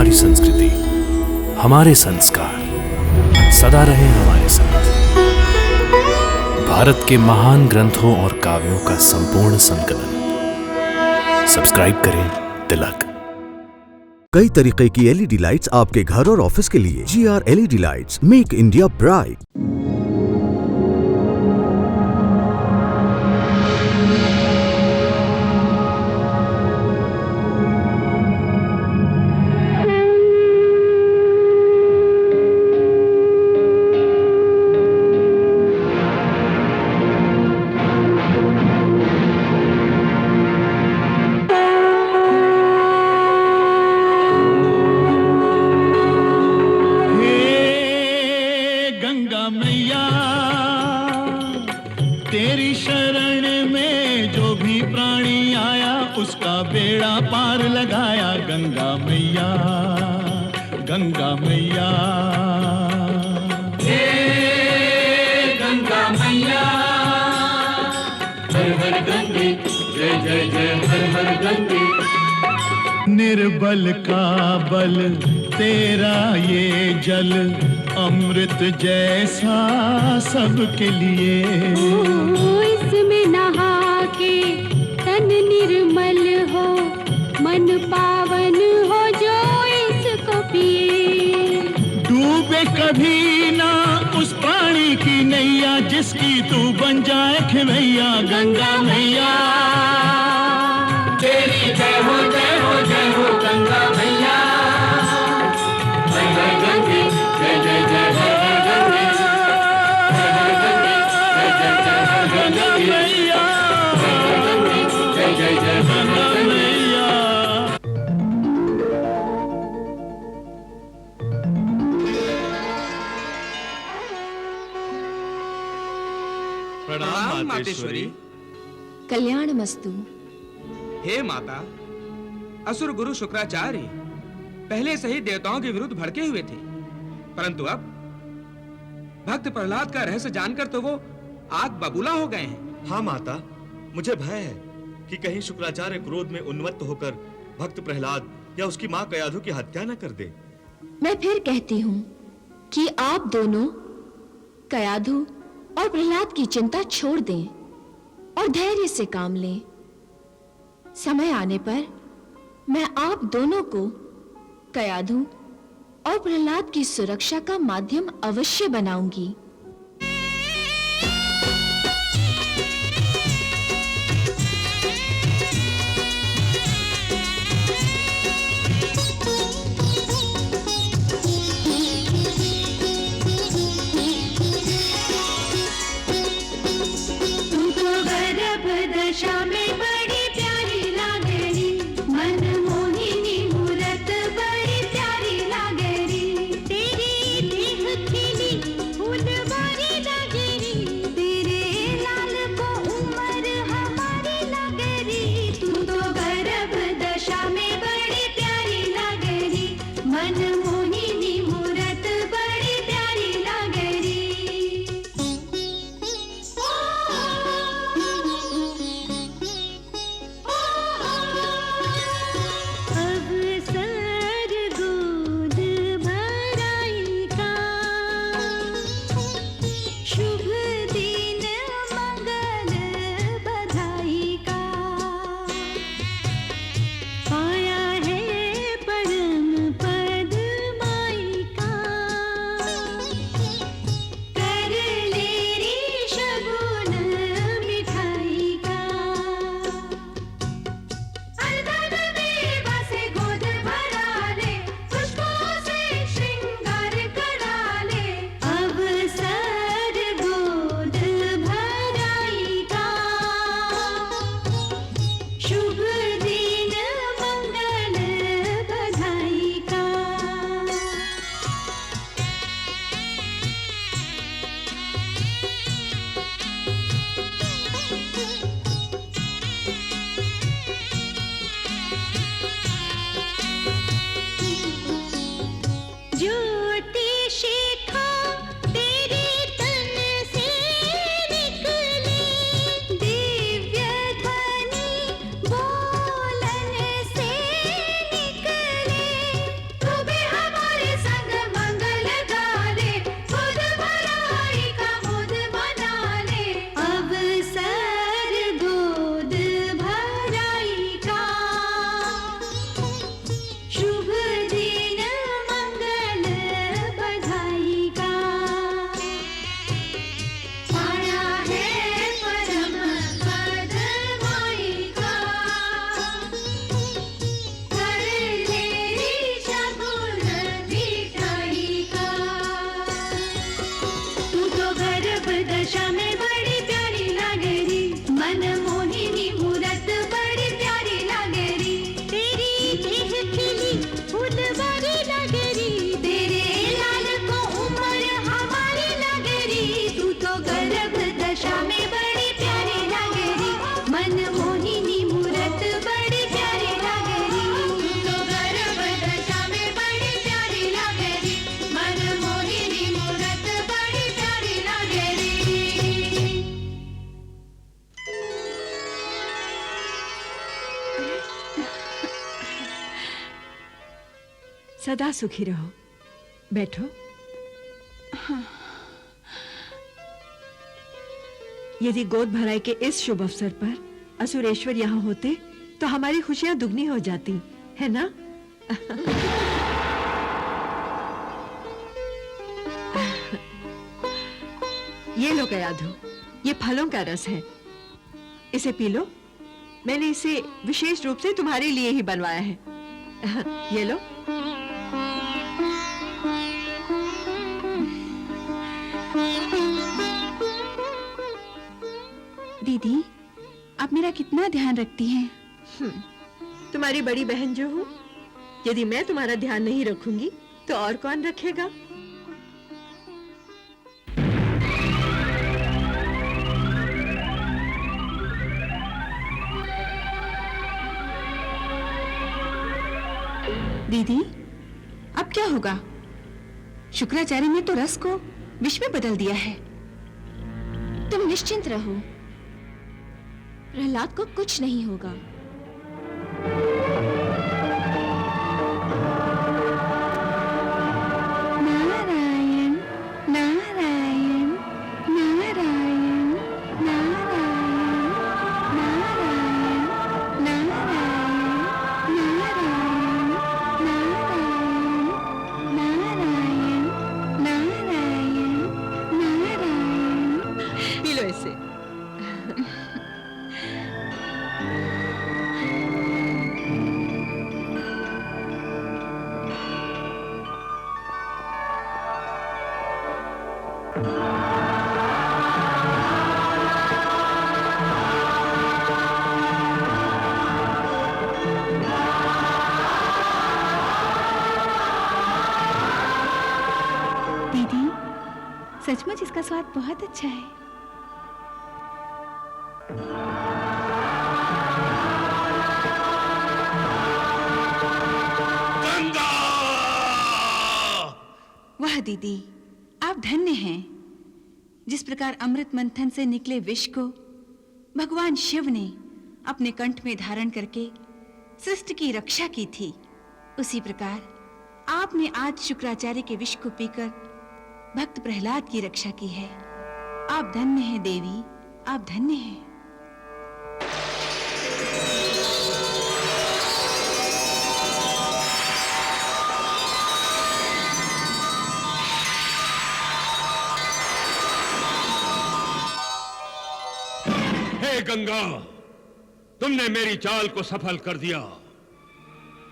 हमारी संस्कृति, हमारे संस्कार सदा रहे हमारे साथ। भारत के महान ग्रंथों और काव्यों का संपूर्ण संकलन। सब्सक्राइब करें तिलक। कई तरीके की एलईडी लाइट्स आपके घर और ऑफिस के लिए। GR LED lights, make India bright. तेरी शरण में जो भी प्राणी आया उसका बेड़ा पार लगाया। गंगा मैया, गंगा मैया, हे गंगा मैया। हर हर गंगे, जय जय जय हर हर गंगे। निर्बल का बल तेरा ये जल, अमृत जैसा सबके लिए। इसमें नहा के तन निर्मल हो, मन पावन हो जो इसको पिए। डूबे कभी ना उस प्राणी की नैया, जिसकी तू बन जाए खिवैया। गंगा मैया, तेरी जय हो जय हो जय हो गंगा मैया। हर हर गंगे, जय जय जय हर हर गंगे। हर हर गंगे, जय जय जय हर हर गंगे मैया। हर हर गंगे, जय जय जय हर हर मैया। प्रणाम मातेश्वरी। कल्याण मस्तु। हे माता, असुर गुरु शुक्राचार्य पहले से ही देवताओं के विरुद्ध भड़के हुए थे, परंतु अब भक्त प्रहलाद का रहस्य जानकर तो वो आग बबूला हो गए हैं। हाँ माता, मुझे भय है कि कहीं शुक्राचार्य क्रोध में उन्मत्त होकर भक्त प्रहलाद या उसकी मां कयाधु की हत्या न कर दे। मैं फिर कहती हूँ कि आप दोनों कयाधु और प्रहलाद की चिंता छोड़ दें और धैर्य से काम लें। समय आने पर मैं आप दोनों को कयाधु और प्रहलाद की सुरक्षा का माध्यम अवश्य बनाऊंगी। तू तो गर्भ दशा में बड़ी प्यारी लागरी, मन मोहिनी मूरत बड़ी प्यारी लागरी। तेरी देह खिली फूलवारी लागरी, तेरे लाल को उम्र हमारी लागरी। तू तो गर्भ दशा में बड़ी प्यारी लागरी, मन मोहिनी मूरत बड़ी प्यारी लागरी। अवसर गोद भराई का, शुभ दिन मंगल बधाई का। पाया है परम पद फूलवारी नगरी, तेरे लाल को उम्र हमारी नगरी, तू तो गर्भ दशा में बड़ी प्यारी नगरी, मन मोहिनी मूरत बड़ी प्यारी नगरी, तू तो गर्भ दशा में बड़ी प्यारी नगरी, मन मोहिनी मूरत बड़ी प्यारी नगरी। सदा सुखी रहो। बैठो। यदि गोद भराई के इस शुभ अवसर पर असुरेश्वर यहाँ होते तो हमारी खुशियां दुगनी हो जाती, है ना? ये लो कयाधु, ये फलों का रस है, इसे पी लो। मैंने इसे विशेष रूप से तुम्हारे लिए ही बनवाया है। ये लो। दीदी, आप मेरा कितना ध्यान रखती हैं। तुम्हारी बड़ी बहन जो हूँ, यदि मैं तुम्हारा ध्यान नहीं रखूंगी तो और कौन रखेगा? दीदी, अब क्या होगा? शुक्राचार्य ने तो रस को विष में बदल दिया है। तुम निश्चिंत रहो, प्रहलाद को कुछ नहीं होगा। नारायण नारायण नारायण नारायण नारायण नारायण नारायण नारायण नारायण। पी लो इसे। दीदी, सचमुच इसका स्वाद बहुत अच्छा है। वाह दीदी, आप धन्य हैं। जिस प्रकार अमृत मंथन से निकले विष को भगवान शिव ने अपने कंठ में धारण करके सृष्टि की रक्षा की थी, उसी प्रकार आपने आज शुक्राचार्य के विष को पीकर भक्त प्रहलाद की रक्षा की है। आप धन्य हैं देवी, आप धन्य हैं। हे गंगा, तुमने मेरी चाल को सफल कर दिया।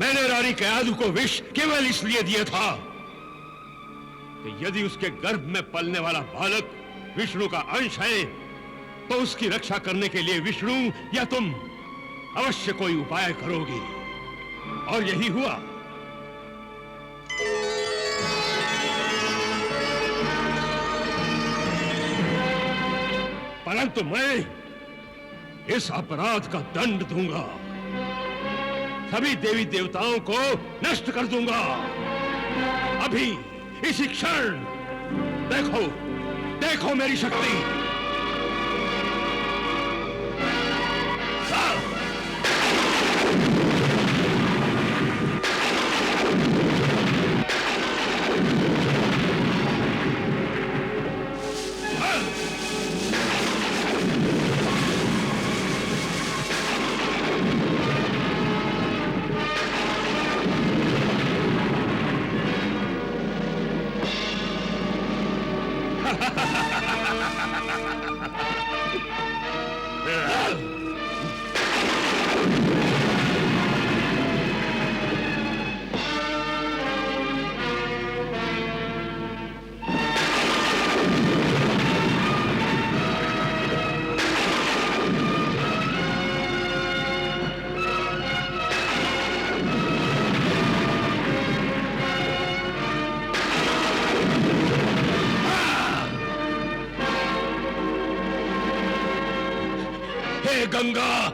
मैंने रानी कयाधु को विष केवल इसलिए दिया था कि यदि उसके गर्भ में पलने वाला बालक विष्णु का अंश है तो उसकी रक्षा करने के लिए विष्णु या तुम अवश्य कोई उपाय करोगी, और यही हुआ। परंतु मैं इस अपराध का दंड दूंगा, सभी देवी देवताओं को नष्ट कर दूंगा। अभी इसी क्षण देखो, देखो मेरी शक्ति। गंगा,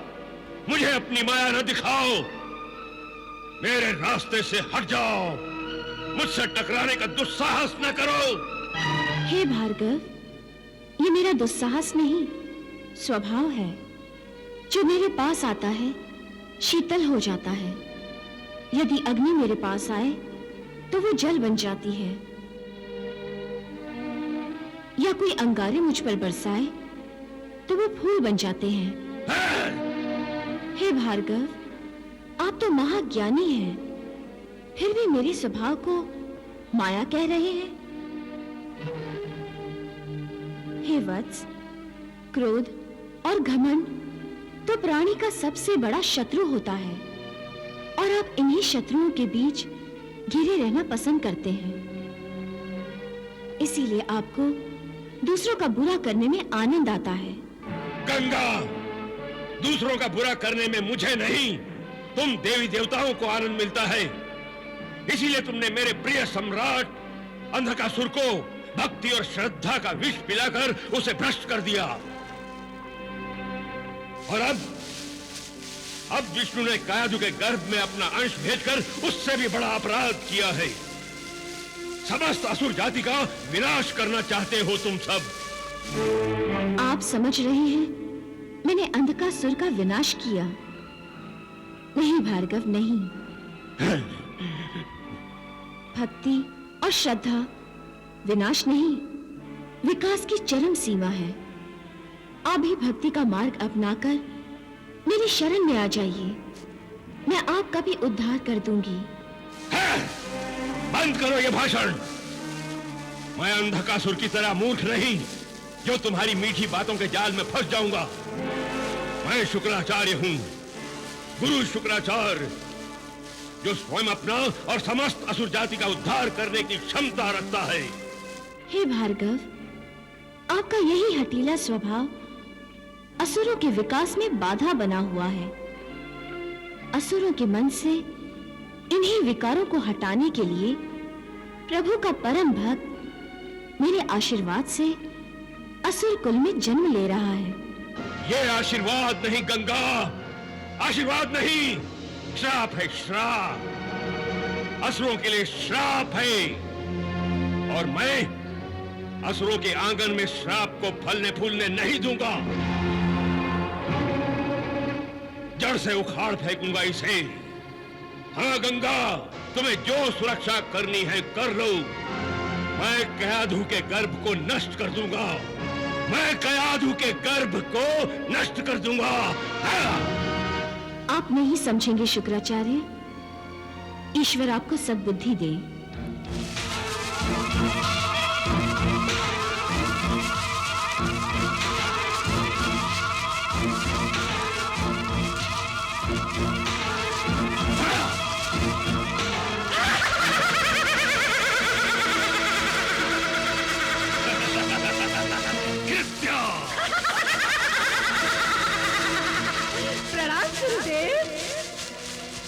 मुझे अपनी माया न दिखाओ, मेरे रास्ते से हट जाओ, मुझसे टकराने का दुस्साहस न करो। हे भार्गव, ये मेरा दुस्साहस नहीं, स्वभाव है। जो मेरे पास आता है शीतल हो जाता है। यदि अग्नि मेरे पास आए तो वो जल बन जाती है, या कोई अंगारे मुझ पर बरसाए तो वो फूल बन जाते हैं। हे भार्गव, आप तो महाज्ञानी हैं, फिर भी मेरे स्वभाव को माया कह रहे हैं। हे वत्स, क्रोध और घमंड तो प्राणी का सबसे बड़ा शत्रु होता है, और आप इन्हीं शत्रुओं के बीच घिरे रहना पसंद करते हैं। इसीलिए आपको दूसरों का बुरा करने में आनंद आता है। गंगा, दूसरों का बुरा करने में मुझे नहीं, तुम देवी देवताओं को आनंद मिलता है। इसीलिए तुमने मेरे प्रिय सम्राट अंधकासुर को भक्ति और श्रद्धा का विष पिलाकर उसे भ्रष्ट कर दिया। और अब विष्णु ने कायाधु के गर्भ में अपना अंश भेजकर उससे भी बड़ा अपराध किया है। समस्त असुर जाति का विनाश करना चाहते हो तुम सब। आप समझ रहे हैं मैंने अंधकासुर का विनाश किया? नहीं भार्गव, नहीं। भक्ति और श्रद्धा विनाश नहीं, विकास की चरम सीमा है। आप भी भक्ति का मार्ग अपनाकर मेरी शरण में आ जाइए, मैं आपका भी उद्धार कर दूंगी। बंद करो ये भाषण। मैं अंधकासुर की तरह मूर्ख नहीं जो तुम्हारी मीठी बातों के जाल में फंस जाऊंगा। मैं शुक्राचार्य हूं, गुरु शुक्राचार्य, जो स्वयं अपना और समस्त असुर जाति का उद्धार करने की क्षमता रखता है। हे भार्गव, आपका यही हठीला स्वभाव असुरों के विकास में बाधा बना हुआ है। असुरों के मन से इन्हीं विकारों को हटाने के लिए प्रभु का परम भक्त मेरे आशीर्वाद से असुर कुल में जन्म ले रहा है। ये आशीर्वाद नहीं गंगा, आशीर्वाद नहीं, श्राप है, श्राप। असुरों के लिए श्राप है, और मैं असुरों के आंगन में श्राप को फलने फूलने नहीं दूंगा। जड़ से उखाड़ फेंकूंगा इसे। हाँ गंगा, तुम्हें जो सुरक्षा करनी है कर लो। मैं कयाधु के गर्भ को नष्ट कर दूंगा, मैं कयाधु के गर्भ को नष्ट कर दूंगा। आप नहीं समझेंगे शुक्राचार्य, ईश्वर आपको सद्बुद्धि दे।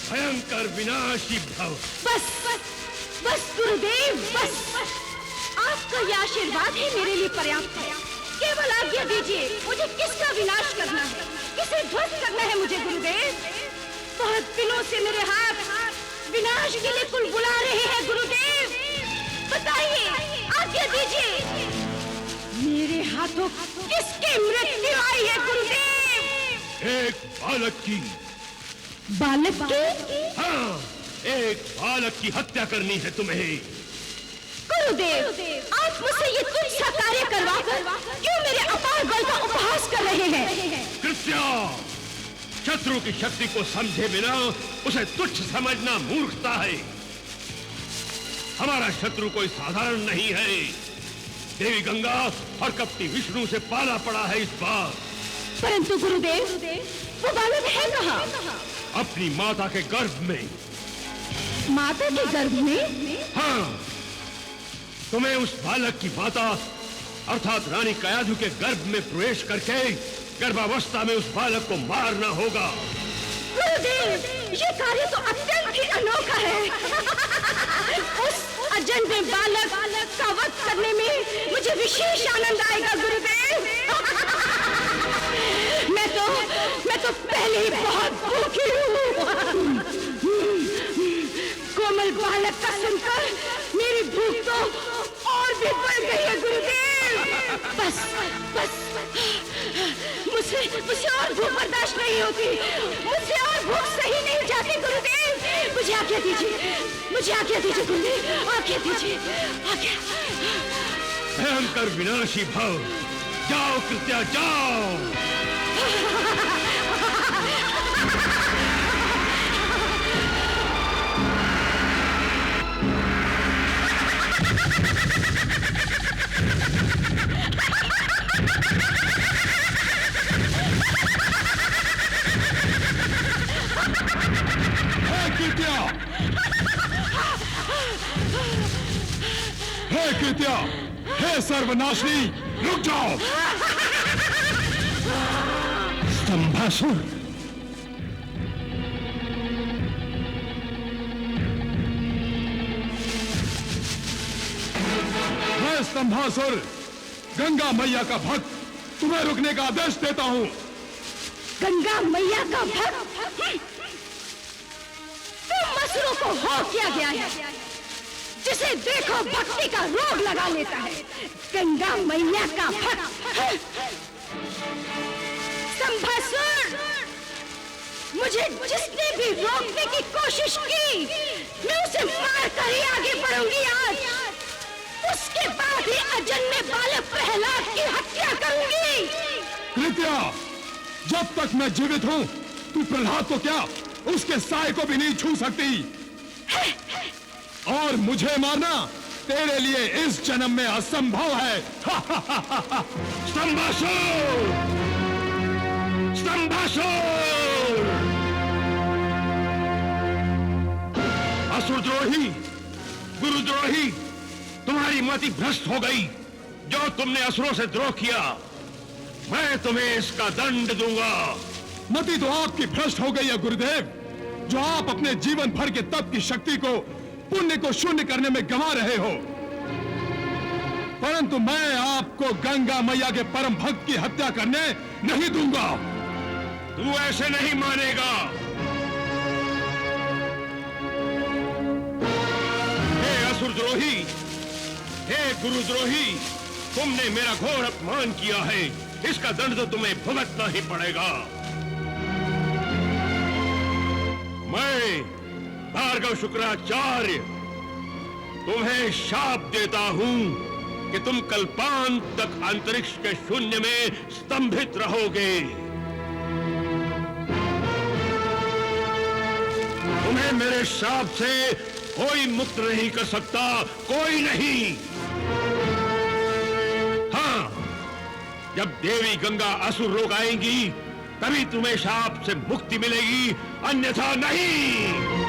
भयंकर विनाशी भव। बस बस बस गुरुदेव, बस। आपका यह आशीर्वाद ही मेरे लिए पर्याप्त है। केवल आज्ञा दीजिए, मुझे किसका विनाश करना है, किसे ध्वस्त करना है मुझे गुरुदेव। बहुत दिनों से मेरे हाथ विनाश के लिए कुलबुला रहे हैं गुरुदेव। बताइए, आज्ञा दीजिए, मेरे हाथों किसकी मृत्यु आई है गुरुदेव? एक बालक की। बालक की? हाँ, एक बालक की हत्या करनी है तुम्हें। गुरुदेव, आप मुझसे ये तुच्छ सा कार्य करवाकर क्यों मेरे अपार बल का उपहास कर रहे हैं? कृत्या, शत्रु की शक्ति को समझे बिना उसे तुच्छ समझना मूर्खता है। हमारा शत्रु कोई साधारण नहीं है। देवी गंगा और कपटी विष्णु से पाला पड़ा है इस बार। परंतु गुरुदेव, वो बालक है कहाँ? अपनी माता के गर्भ में। माता के गर्भ में? हाँ, तुम्हें उस बालक की माता अर्थात रानी कयाधु के गर्भ में प्रवेश करके गर्भावस्था में उस बालक को मारना होगा। गुरुदेव, ये कार्य तो अत्यंत ही अनोखा है। उस अजन्मे बालक का वध करने में मुझे विशेष आनंद आएगा गुरुदेव। मैं तो पहले ही बहुत भूखी हूँ। कोमल बालक का सुनकर मेरी भूख तो और भी बढ़ गई है गुरुदेव। बस बस मुझसे और भूख बर्दाश्त नहीं होती, मुझसे और भूख सही नहीं जाती गुरुदेव। मुझे आज्ञा दीजिए, मुझे आज्ञा दीजिए गुरुदेव, आज्ञा दीजिए, आज्ञा। भयंकर विनाशी भाव, जाओ कृत्या जाओ। हे कृत्या, हे सर्वनाशी, रुक जाओ। स्तंभासुर, मैं स्तंभासुर, गंगा मैया का भक्त, तुम्हें रुकने का आदेश देता हूं। गंगा मैया का भक्त? तुम असुरों को हो किया गया है, जिसे देखो भक्ति का रोग लगा लेता है। गंगा मैया का भक्त स्तंभासुर, मुझे जिसने भी रोकने की कोशिश की, मैं उसे मार कर ही आगे बढ़ूंगी आज। उसके बाद ही अजन्मे बालक प्रहलाद की हत्या करूंगी। कृत्या, जब तक मैं जीवित हूं, तू प्रहलाद को क्या, उसके साय को भी नहीं छू सकती। और मुझे मारना तेरे लिए इस जन्म में असंभव है। स्तंभासुर! स्तंभासुर! असुरद्रोही, गुरुद्रोही, तुम्हारी मति भ्रष्ट हो गई। जो तुमने असुरों से द्रोह किया, मैं तुम्हें इसका दंड दूंगा। मति तो आपकी भ्रष्ट हो गई है गुरुदेव, जो आप अपने जीवन भर के तप की शक्ति को, पुण्य को शून्य करने में गंवा रहे हो। परंतु मैं आपको गंगा मैया के परम भक्त की हत्या करने नहीं दूंगा। तू ऐसे नहीं मानेगा। हे असुरद्रोही, हे गुरुद्रोही, तुमने मेरा घोर अपमान किया है, इसका दंड तो तुम्हें भुगतना ही पड़ेगा। मैं भार्गव शुक्राचार्य तुम्हें शाप देता हूं कि तुम कल्पांत तक अंतरिक्ष के शून्य में स्तंभित रहोगे। तुम्हें मेरे शाप से कोई मुक्त नहीं कर सकता, कोई नहीं। हाँ, जब देवी गंगा असुर रोग आएंगी, तभी तुम्हें शाप से मुक्ति मिलेगी, अन्यथा नहीं।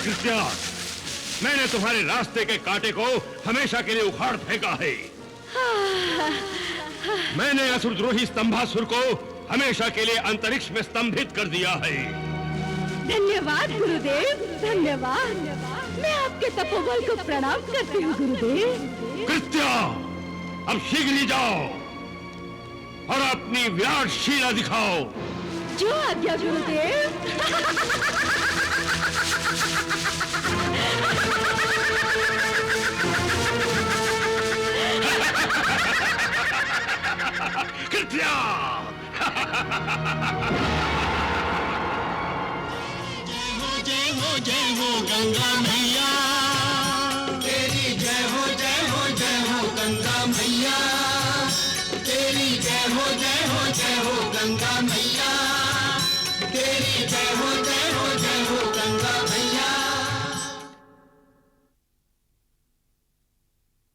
कृत्या, मैंने तुम्हारे रास्ते के कांटे को हमेशा के लिए उखाड़ फेंका है। मैंने असुरद्रोही स्तंभासुर को हमेशा के लिए अंतरिक्ष में स्तंभित कर दिया है। धन्यवाद गुरुदेव, धन्यवाद। मैं आपके तपोबल को प्रणाम करती हूँ गुरुदेव। कृत्या, अब शीघ्र ही जाओ और अपनी विराट शीला दिखाओ। जो आज्ञा गुरुदेव। कृत्या! जय हो जय हो गंगा